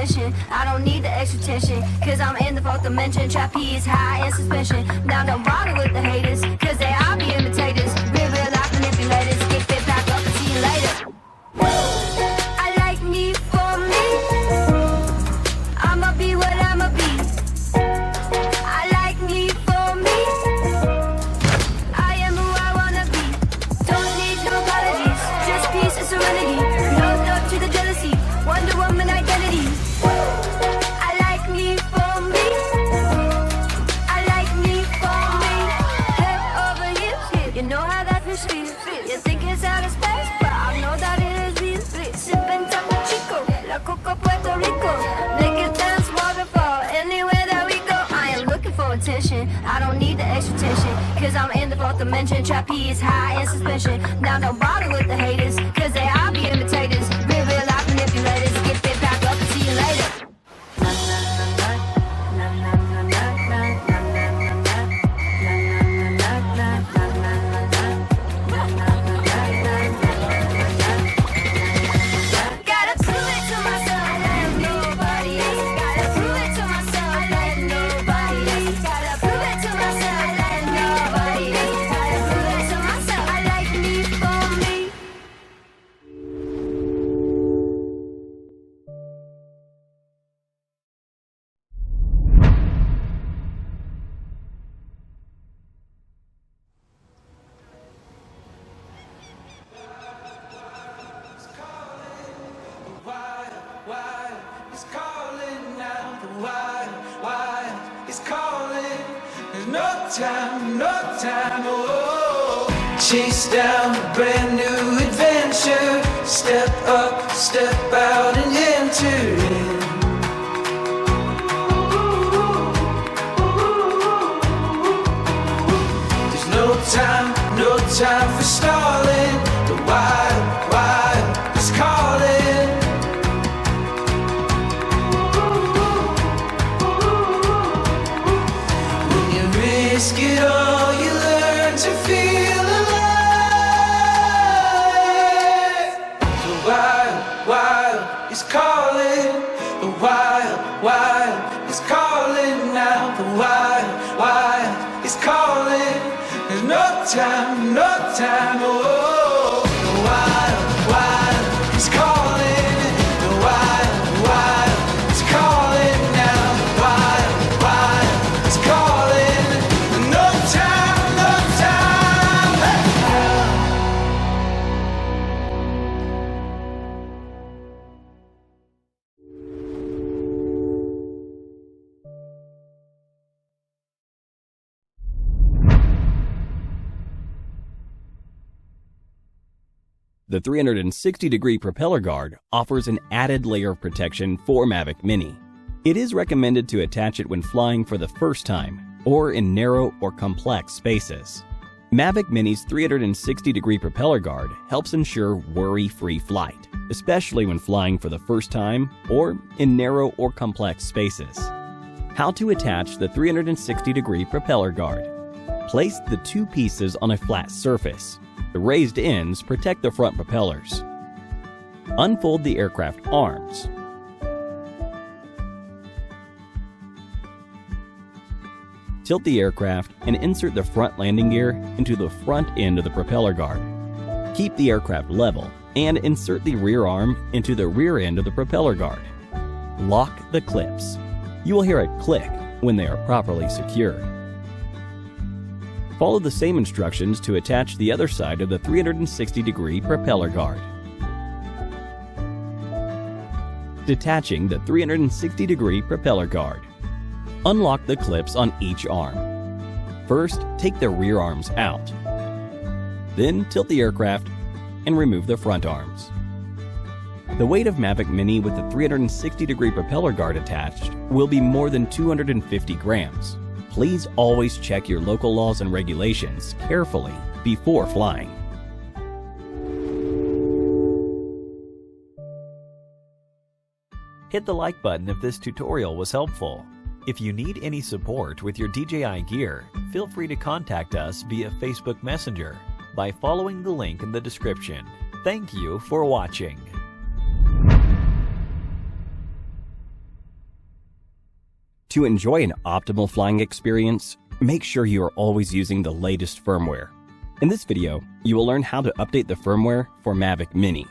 attention. I don't need the extra tension, cause I'm in the fourth dimension. Trapeze high in suspension. Now don't bother with the haters, cause they all be imitators. Real life manipulators. Get fit back up and see you later. I like me for me. I'ma be what I'ma be. I like me for me. I am who I wanna be. Don't need no apologies, just peace and serenity. No love to the jealousy. Wonder Woman identity. I like me for me. I like me for me. Head over heels, you know how that feels. You think it's out of space, but I know that it is real. Sipping Topo Chico, La Coco Puerto Rico. Make it dance waterfall anywhere that we go. I am looking for attention. I don't need the extra tension, cause I'm in the fourth dimension. Trapeze high in suspension. Now don't bother with the haters, cause they all be imitators. Real life manipulators. Get fit back up and see you later. Gotta prove it to myself like nobody else. Gotta prove it to myself like nobody else. Gotta prove it to myself like nobody else. Gotta prove it to myself. I like me for me. Wild is calling now. The wild is calling. There's no time, oh. Chase down a brand new adventure. Step up, step out and enter in. There's no time for stalling. The wild is calling. Risk it all, you learn to feel alive. The wild is calling. The wild is calling now. The wild is calling. There's no time, oh. The wild is calling. The wild is calling now. The wild is calling. No time, hey! The 360-degree propeller guard offers an added layer of protection for Mavic Mini. It is recommended to attach it when flying for the first time or in narrow or complex spaces. Mavic Mini's 360-degree propeller guard helps ensure worry-free flight, especially when flying for the first time or in narrow or complex spaces. How to attach the 360-degree propeller guard. Place the two pieces on a flat surface. The raised ends protect the front propellers. Unfold the aircraft arms. Tilt the aircraft and insert the front landing gear into the front end of the propeller guard. Keep the aircraft level and insert the rear arm into the rear end of the propeller guard. Lock the clips. You will hear a click when they are properly secured. Follow the same instructions to attach the other side of the 360-degree propeller guard. Detaching the 360-degree propeller guard. Unlock the clips on each arm. First, take the rear arms out. Then tilt the aircraft and remove the front arms. The weight of Mavic Mini with the 360-degree propeller guard attached will be more than 250 grams. Please always check your local laws and regulations carefully before flying. Hit the like button if this tutorial was helpful. If you need any support with your DJI gear, feel free to contact us via Facebook Messenger by following the link in the description. Thank you for watching. To enjoy an optimal flying experience, make sure you are always using the latest firmware. In this video, you will learn how to update the firmware for Mavic Mini.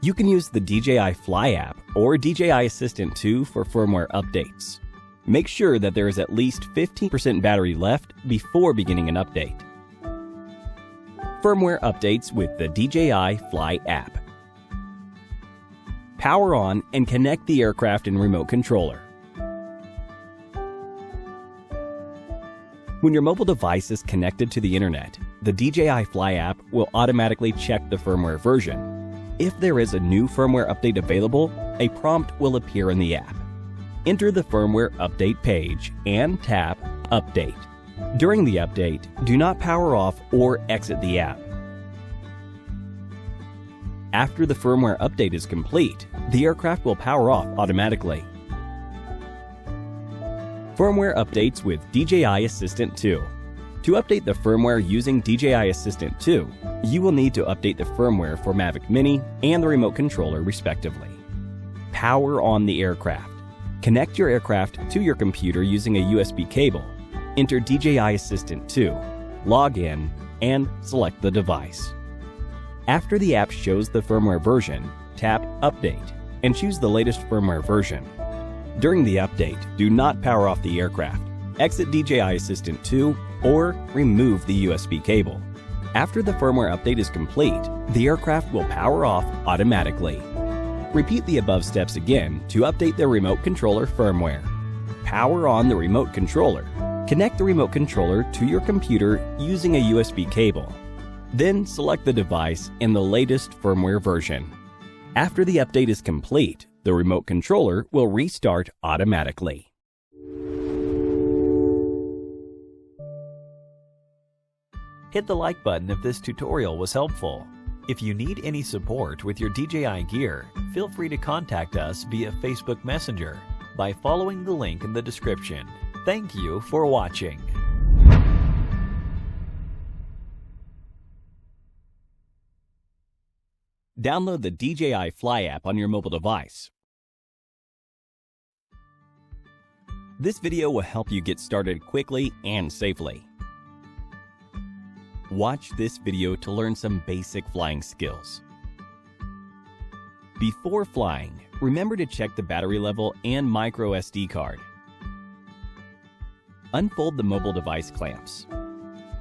You can use the DJI Fly app or DJI Assistant 2 for firmware updates. Make sure that there is at least 15% battery left before beginning an update. Firmware updates with the DJI Fly app. Power on and connect the aircraft and remote controller. When your mobile device is connected to the internet, the DJI Fly app will automatically check the firmware version. If there is a new firmware update available, a prompt will appear in the app. Enter the firmware update page and tap Update. During the update, do not power off or exit the app. After the firmware update is complete, the aircraft will power off automatically. Firmware updates with DJI Assistant 2. To update the firmware using DJI Assistant 2, you will need to update the firmware for Mavic Mini and the remote controller respectively. Power on the aircraft. Connect your aircraft to your computer using a USB cable. Enter DJI Assistant 2, log in, and select the device. After the app shows the firmware version, tap Update and choose the latest firmware version. During the update, do not power off the aircraft, exit DJI Assistant 2, or remove the USB cable. After the firmware update is complete, the aircraft will power off automatically. Repeat the above steps again to update the remote controller firmware. Power on the remote controller. Connect the remote controller to your computer using a USB cable. Then select the device in the latest firmware version. After the update is complete, the remote controller will restart automatically. Hit the like button if this tutorial was helpful. If you need any support with your DJI gear, feel free to contact us via Facebook Messenger by following the link in the description. Thank you for watching. Download the DJI Fly app on your mobile device. This video will help you get started quickly and safely. Watch this video to learn some basic flying skills. Before flying, remember to check the battery level and micro SD card. Unfold the mobile device clamps.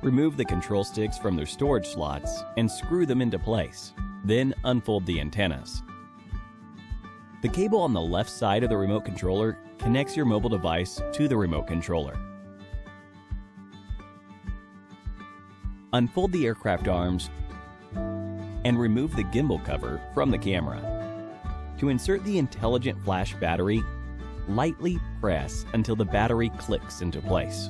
Remove the control sticks from their storage slots and screw them into place. Then unfold the antennas. The cable on the left side of the remote controller connects your mobile device to the remote controller. Unfold the aircraft arms and remove the gimbal cover from the camera. To insert the intelligent flash battery, lightly press until the battery clicks into place.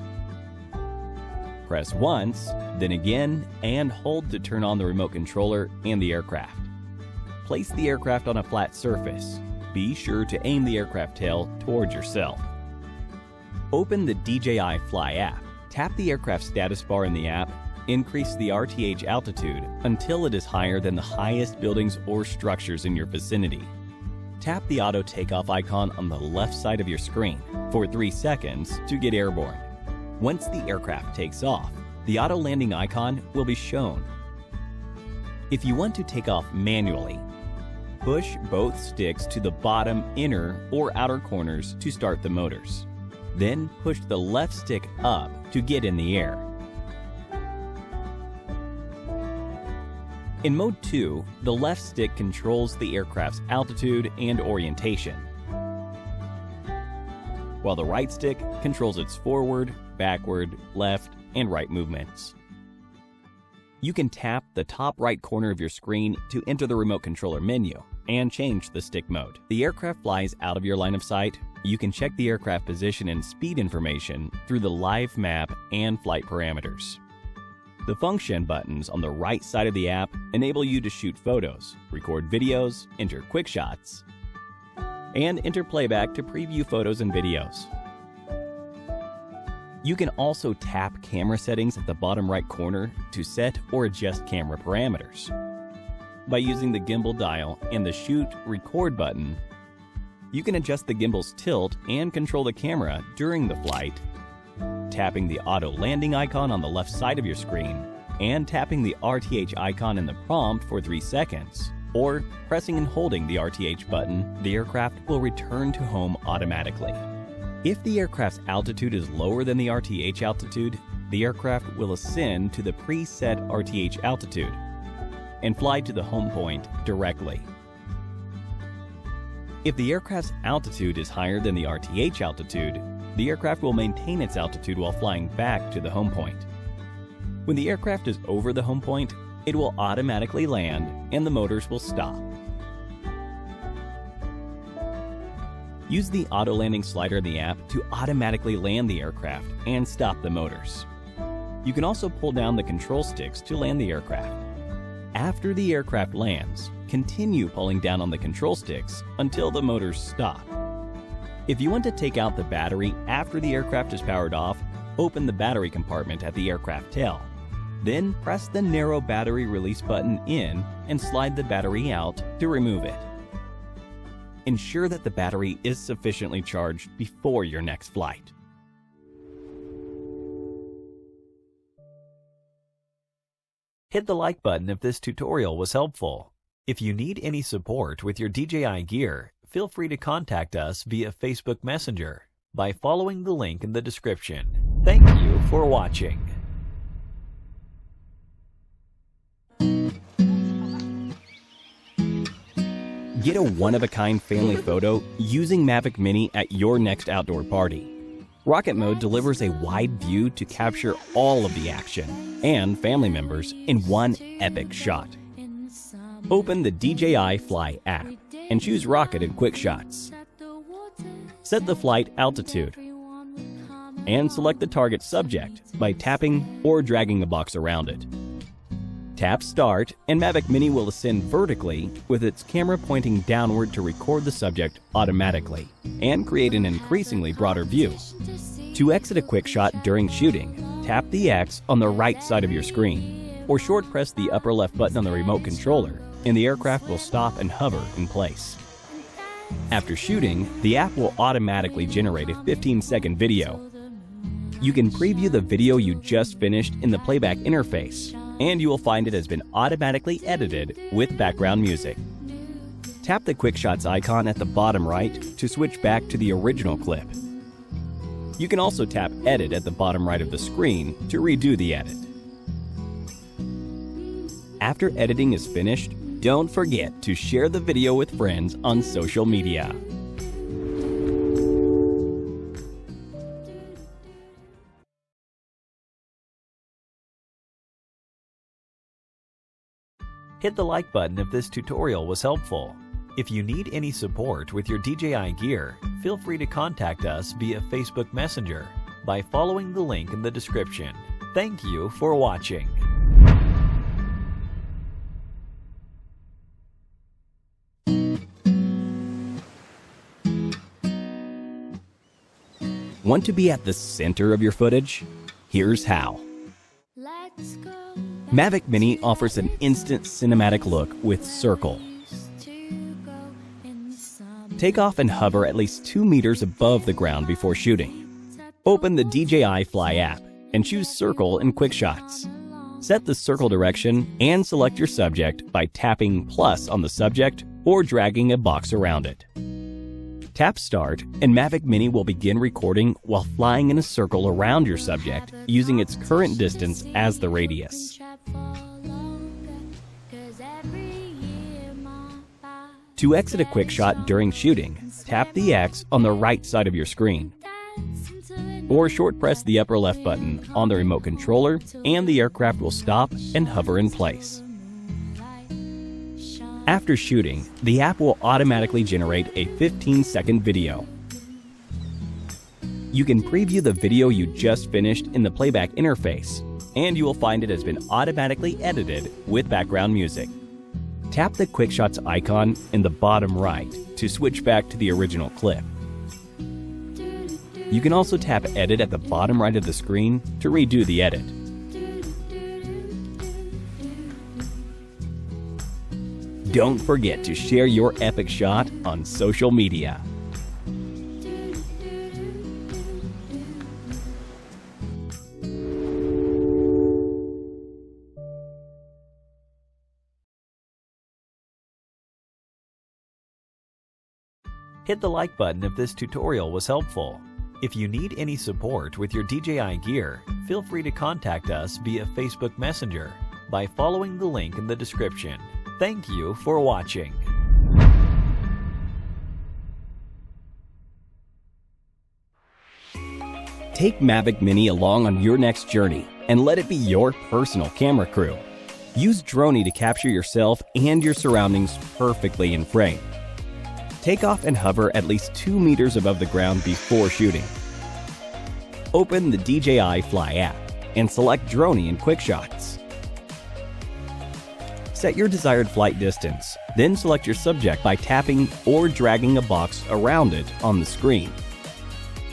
Press once, then again, and hold to turn on the remote controller and the aircraft. Place the aircraft on a flat surface. Be sure to aim the aircraft tail towards yourself. Open the DJI Fly app. Tap the aircraft status bar in the app. Increase the RTH altitude until it is higher than the highest buildings or structures in your vicinity. Tap the auto takeoff icon on the left side of your screen for 3 seconds to get airborne. Once the aircraft takes off, the auto landing icon will be shown. If you want to take off manually, push both sticks to the bottom inner or outer corners to start the motors. Then push the left stick up to get in the air. In Mode 2, the left stick controls the aircraft's altitude and orientation, while the right stick controls its forward, backward, left, and right movements. You can tap the top right corner of your screen to enter the remote controller menu and change the stick mode. The aircraft flies out of your line of sight. You can check the aircraft position and speed information through the live map and flight parameters. The function buttons on the right side of the app enable you to shoot photos, record videos, enter quick shots, and enter playback to preview photos and videos. You can also tap camera settings at the bottom right corner to set or adjust camera parameters. By using the gimbal dial and the Shoot Record button, You can adjust the gimbal's tilt and control the camera during the flight, tapping the auto landing icon on the left side of your screen, and tapping the RTH icon in the prompt for 3 seconds, or pressing and holding the RTH button, the aircraft will return to home automatically. If the aircraft's altitude is lower than the RTH altitude, the aircraft will ascend to the preset RTH altitude and fly to the home point directly. If the aircraft's altitude is higher than the RTH altitude, the aircraft will maintain its altitude while flying back to the home point. When the aircraft is over the home point, it will automatically land and the motors will stop. Use the auto landing slider in the app to automatically land the aircraft and stop the motors. You can also pull down the control sticks to land the aircraft. After the aircraft lands, continue pulling down on the control sticks until the motors stop. If you want to take out the battery after the aircraft is powered off, open the battery compartment at the aircraft tail. Then press the narrow battery release button in and slide the battery out to remove it. Ensure that the battery is sufficiently charged before your next flight. Hit the like button if this tutorial was helpful. If you need any support with your DJI gear, feel free to contact us via Facebook Messenger by following the link in the description. Thank you for watching. Get a one-of-a-kind family photo using Mavic Mini at your next outdoor party. Rocket Mode delivers a wide view to capture all of the action and family members in one epic shot. Open the DJI Fly app and choose Rocket and Quick Shots. Set the flight altitude and select the target subject by tapping or dragging the box around it. Tap Start and Mavic Mini will ascend vertically with its camera pointing downward to record the subject automatically and create an increasingly broader view. To exit a quick shot during shooting, tap the X on the right side of your screen or short press the upper left button on the remote controller and the aircraft will stop and hover in place. After shooting, the app will automatically generate a 15-second video. You can preview the video you just finished in the playback interface, and you will find it has been automatically edited with background music. Tap the Quick Shots icon at the bottom right to switch back to the original clip. You can also tap Edit at the bottom right of the screen to redo the edit. After editing is finished, don't forget to share the video with friends on social media. Hit the like button if this tutorial was helpful. If you need any support with your DJI gear, feel free to contact us via Facebook Messenger by following the link in the description. Thank you for watching. Want to be at the center of your footage? Here's how. Let's go. Mavic Mini offers an instant cinematic look with Circle. Take off and hover at least 2 meters above the ground before shooting. Open the DJI Fly app and choose Circle in Quick Shots. Set the circle direction and select your subject by tapping plus on the subject or dragging a box around it. Tap Start and Mavic Mini will begin recording while flying in a circle around your subject using its current distance as the radius. To exit a quick shot during shooting, tap the X on the right side of your screen or short press the upper left button on the remote controller and the aircraft will stop and hover in place. After shooting, the app will automatically generate a 15-second video. You can preview the video you just finished in the playback interface, and you will find it has been automatically edited with background music. Tap the Quick Shots icon in the bottom right to switch back to the original clip. You can also tap Edit at the bottom right of the screen to redo the edit. Don't forget to share your epic shot on social media. Hit the like button if this tutorial was helpful. If you need any support with your DJI gear, feel free to contact us via Facebook Messenger by following the link in the description. Thank you for watching. Take Mavic Mini along on your next journey and let it be your personal camera crew. Use Droney to capture yourself and your surroundings perfectly in frame. Take off and hover at least 2 meters above the ground before shooting. Open the DJI Fly app and select Droney in Quick Shots. Set your desired flight distance, then select your subject by tapping or dragging a box around it on the screen.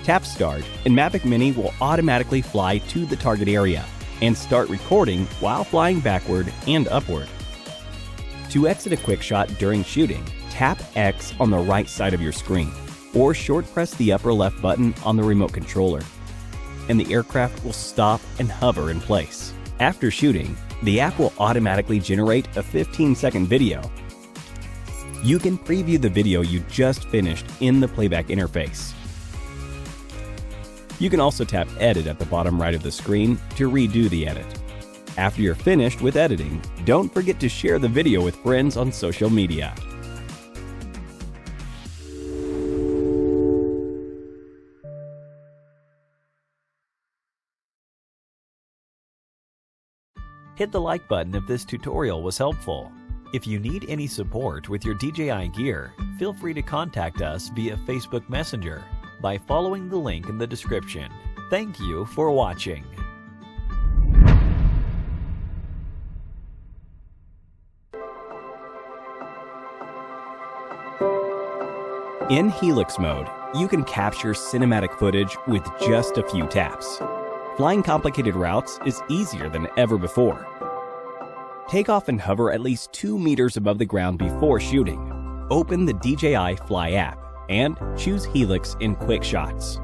Tap Start and Mavic Mini will automatically fly to the target area and start recording while flying backward and upward. To exit a quick shot during shooting, tap X on the right side of your screen or short press the upper left button on the remote controller, and the aircraft will stop and hover in place. After shooting, the app will automatically generate a 15-second video. You can preview the video you just finished in the playback interface. You can also tap Edit at the bottom right of the screen to redo the edit. After you're finished with editing, don't forget to share the video with friends on social media. Hit the like button if this tutorial was helpful. If you need any support with your DJI gear, feel free to contact us via Facebook Messenger by following the link in the description. Thank you for watching. In Helix mode, you can capture cinematic footage with just a few taps. Flying complicated routes is easier than ever before. Take off and hover at least 2 meters above the ground before shooting. Open the DJI Fly app and choose Helix in Quick Shots.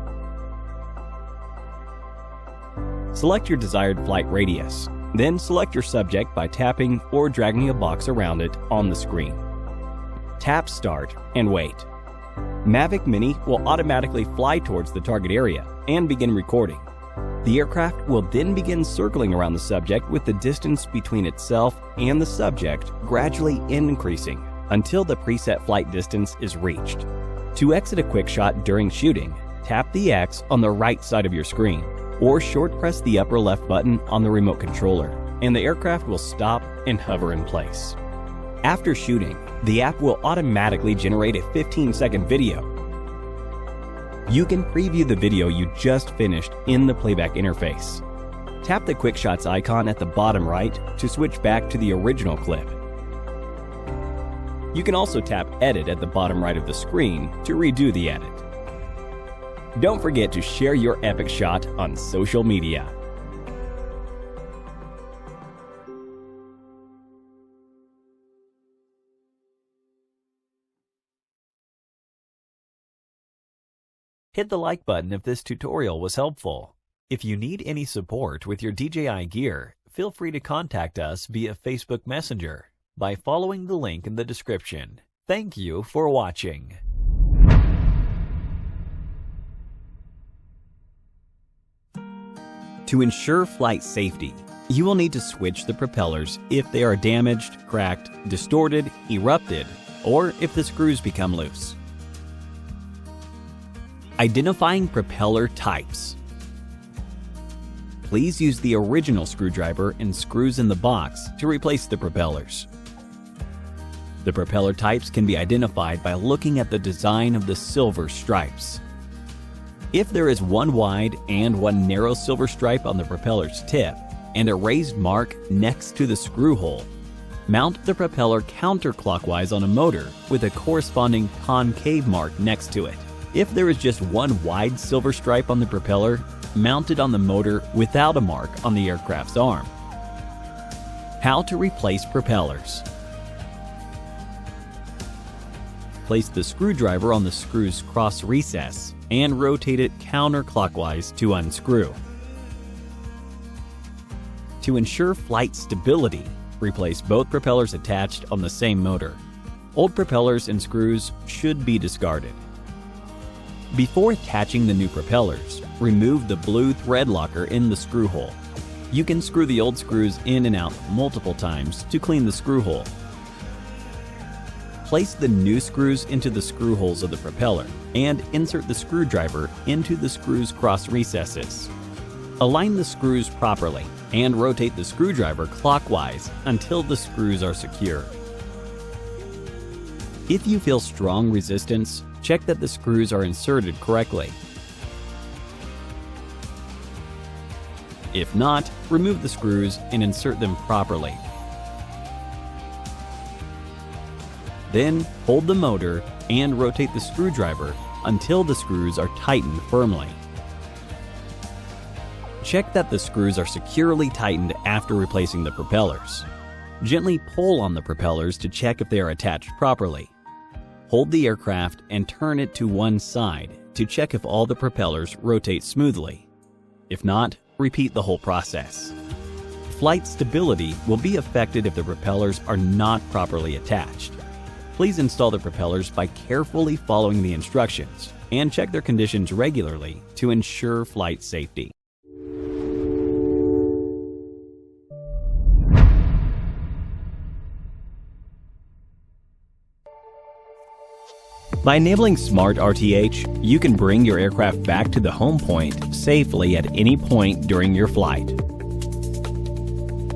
Select your desired flight radius, then select your subject by tapping or dragging a box around it on the screen. Tap Start and wait. Mavic Mini will automatically fly towards the target area and begin recording. The aircraft will then begin circling around the subject with the distance between itself and the subject gradually increasing until the preset flight distance is reached. To exit a quick shot during shooting, tap the X on the right side of your screen or short press the upper left button on the remote controller, and the aircraft will stop and hover in place. After shooting, the app will automatically generate a 15-second video. You can preview the video you just finished in the playback interface. Tap the Quick Shots icon at the bottom right to switch back to the original clip. You can also tap Edit at the bottom right of the screen to redo the edit. Don't forget to share your epic shot on social media. Hit the like button if this tutorial was helpful. If you need any support with your DJI gear, feel free to contact us via Facebook Messenger by following the link in the description. Thank you for watching. To ensure flight safety, you will need to switch the propellers if they are damaged, cracked, distorted, erupted, or if the screws become loose. Identifying propeller types. Please use the original screwdriver and screws in the box to replace the propellers. The propeller types can be identified by looking at the design of the silver stripes. If there is one wide and one narrow silver stripe on the propeller's tip and a raised mark next to the screw hole, mount the propeller counterclockwise on a motor with a corresponding concave mark next to it. If there is just one wide silver stripe on the propeller, mount it on the motor without a mark on the aircraft's arm. How to replace propellers. Place the screwdriver on the screw's cross recess and rotate it counterclockwise to unscrew. To ensure flight stability, replace both propellers attached on the same motor. Old propellers and screws should be discarded. Before attaching the new propellers, remove the blue thread locker in the screw hole. You can screw the old screws in and out multiple times to clean the screw hole. Place the new screws into the screw holes of the propeller and insert the screwdriver into the screws' cross recesses. Align the screws properly and rotate the screwdriver clockwise until the screws are secure. If you feel strong resistance, check that the screws are inserted correctly. If not, remove the screws and insert them properly. Then hold the motor and rotate the screwdriver until the screws are tightened firmly. Check that the screws are securely tightened after replacing the propellers. Gently pull on the propellers to check if they are attached properly. Hold the aircraft and turn it to one side to check if all the propellers rotate smoothly. If not, repeat the whole process. Flight stability will be affected if the propellers are not properly attached. Please install the propellers by carefully following the instructions and check their conditions regularly to ensure flight safety. By enabling Smart RTH, you can bring your aircraft back to the home point safely at any point during your flight.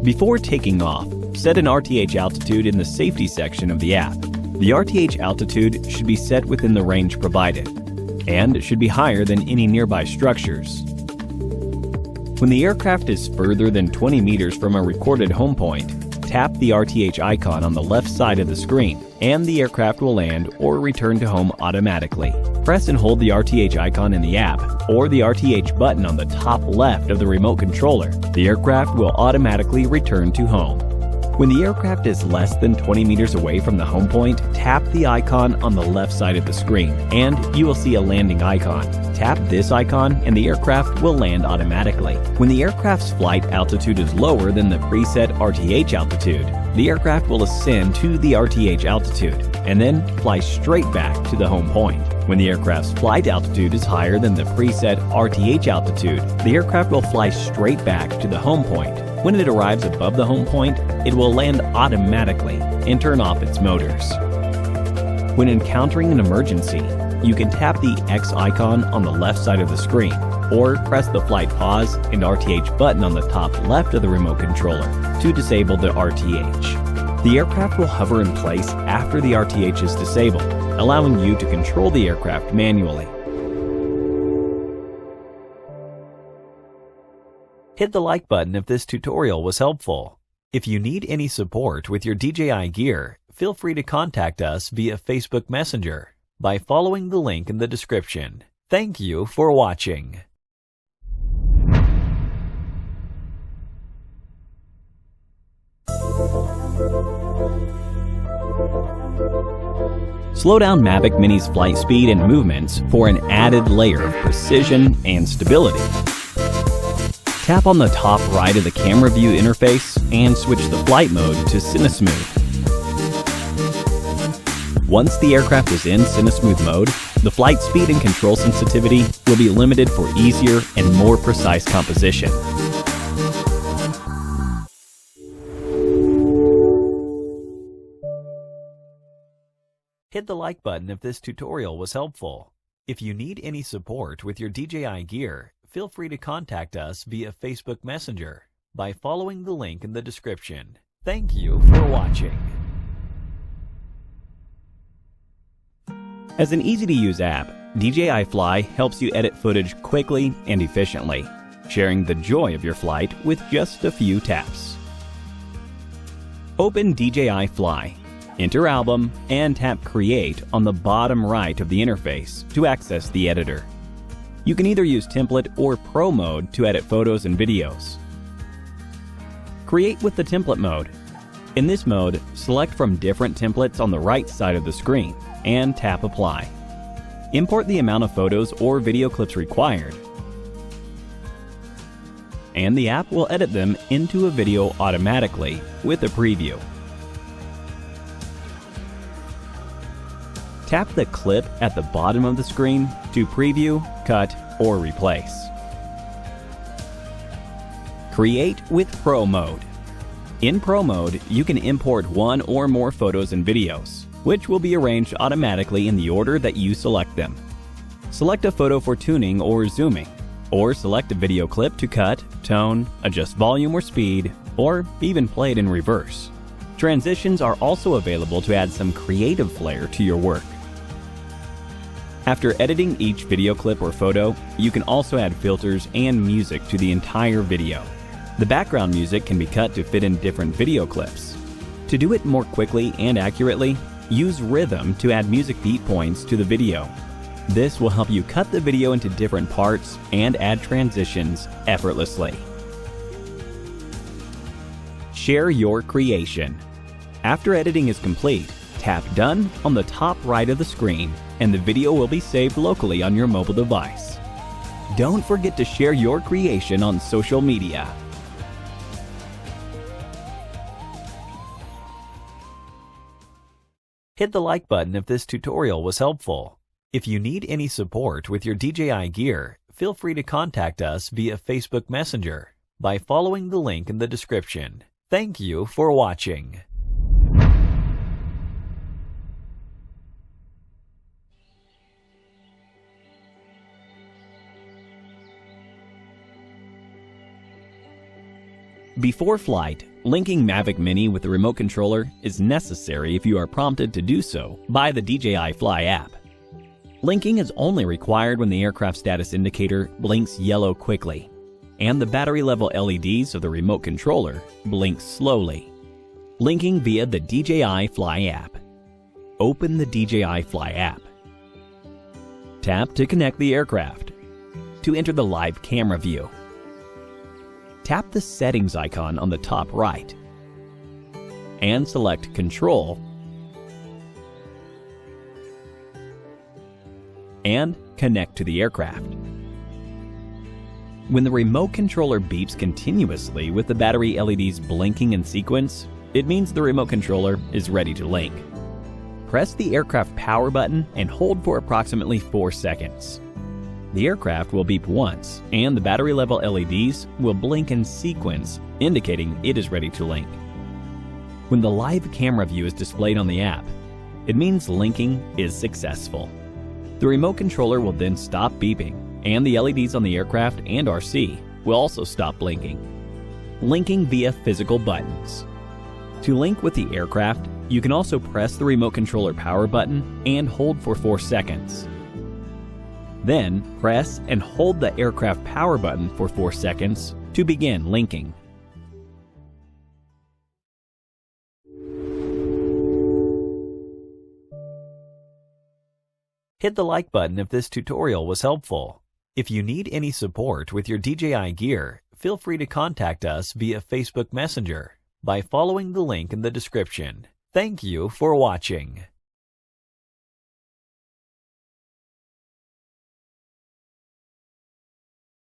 Before taking off, set an RTH altitude in the safety section of the app. The RTH altitude should be set within the range provided, and it should be higher than any nearby structures. When the aircraft is further than 20 meters from a recorded home point, tap the RTH icon on the left side of the screen, and the aircraft will land or return to home automatically. Press and hold the RTH icon in the app or the RTH button on the top left of the remote controller. The aircraft will automatically return to home. When the aircraft is less than 20 meters away from the home point, tap the icon on the left side of the screen, and you will see a landing icon. Tap this icon and the aircraft will land automatically. When the aircraft's flight altitude is lower than the preset RTH altitude, the aircraft will ascend to the RTH altitude and then fly straight back to the home point. When the aircraft's flight altitude is higher than the preset RTH altitude, the aircraft will fly straight back to the home point. When it arrives above the home point, it will land automatically and turn off its motors. When encountering an emergency, you can tap the X icon on the left side of the screen, or press the flight pause and RTH button on the top left of the remote controller to disable the RTH. The aircraft will hover in place after the RTH is disabled, allowing you to control the aircraft manually. Hit the like button if this tutorial was helpful. If you need any support with your DJI gear, feel free to contact us via Facebook Messenger by following the link in the description. Thank you for watching. Slow down Mavic Mini's flight speed and movements for an added layer of precision and stability. Tap on the top right of the camera view interface and switch the flight mode to CineSmooth. Once the aircraft is in CineSmooth mode, the flight speed and control sensitivity will be limited for easier and more precise composition. Hit the like button if this tutorial was helpful. If you need any support with your DJI gear, feel free to contact us via Facebook Messenger by following the link in the description. Thank you for watching. As an easy-to-use app, DJI Fly helps you edit footage quickly and efficiently, sharing the joy of your flight with just a few taps. Open DJI Fly, enter Album, and tap Create on the bottom right of the interface to access the editor. You can either use Template or Pro mode to edit photos and videos. Create with the Template mode. In this mode, select from different templates on the right side of the screen and tap Apply. Import the amount of photos or video clips required, and the app will edit them into a video automatically with a preview. Tap the clip at the bottom of the screen to preview, cut, or replace. Create with Pro Mode. In Pro Mode, you can import one or more photos and videos, which will be arranged automatically in the order that you select them. Select a photo for tuning or zooming, or select a video clip to cut, tone, adjust volume or speed, or even play it in reverse. Transitions are also available to add some creative flair to your work. After editing each video clip or photo, you can also add filters and music to the entire video. The background music can be cut to fit in different video clips. To do it more quickly and accurately, use Rhythm to add music beat points to the video. This will help you cut the video into different parts and add transitions effortlessly. Share your creation. After editing is complete, tap Done on the top right of the screen and the video will be saved locally on your mobile device. Don't forget to share your creation on social media. Hit the like button if this tutorial was helpful. If you need any support with your DJI gear, feel free to contact us via Facebook Messenger by following the link in the description. Thank you for watching. Before flight, linking Mavic Mini with the remote controller is necessary if you are prompted to do so by the DJI Fly app. Linking is only required when the aircraft status indicator blinks yellow quickly, and the battery level LEDs of the remote controller blink slowly. Linking via the DJI Fly app. Open the DJI Fly app. Tap to connect the aircraft. To enter the live camera view, tap the settings icon on the top right and select Control and Connect to the aircraft. When the remote controller beeps continuously with the battery LEDs blinking in sequence, it means the remote controller is ready to link. Press the aircraft power button and hold for approximately 4 seconds. The aircraft will beep once, and the battery level LEDs will blink in sequence, indicating it is ready to link. When the live camera view is displayed on the app, it means linking is successful. The remote controller will then stop beeping, and the LEDs on the aircraft and RC will also stop blinking. Linking via physical buttons. To link with the aircraft, you can also press the remote controller power button and hold for 4 seconds. Then, press and hold the aircraft power button for 4 seconds to begin linking. Hit the like button if this tutorial was helpful. If you need any support with your DJI gear, feel free to contact us via Facebook Messenger by following the link in the description. Thank you for watching.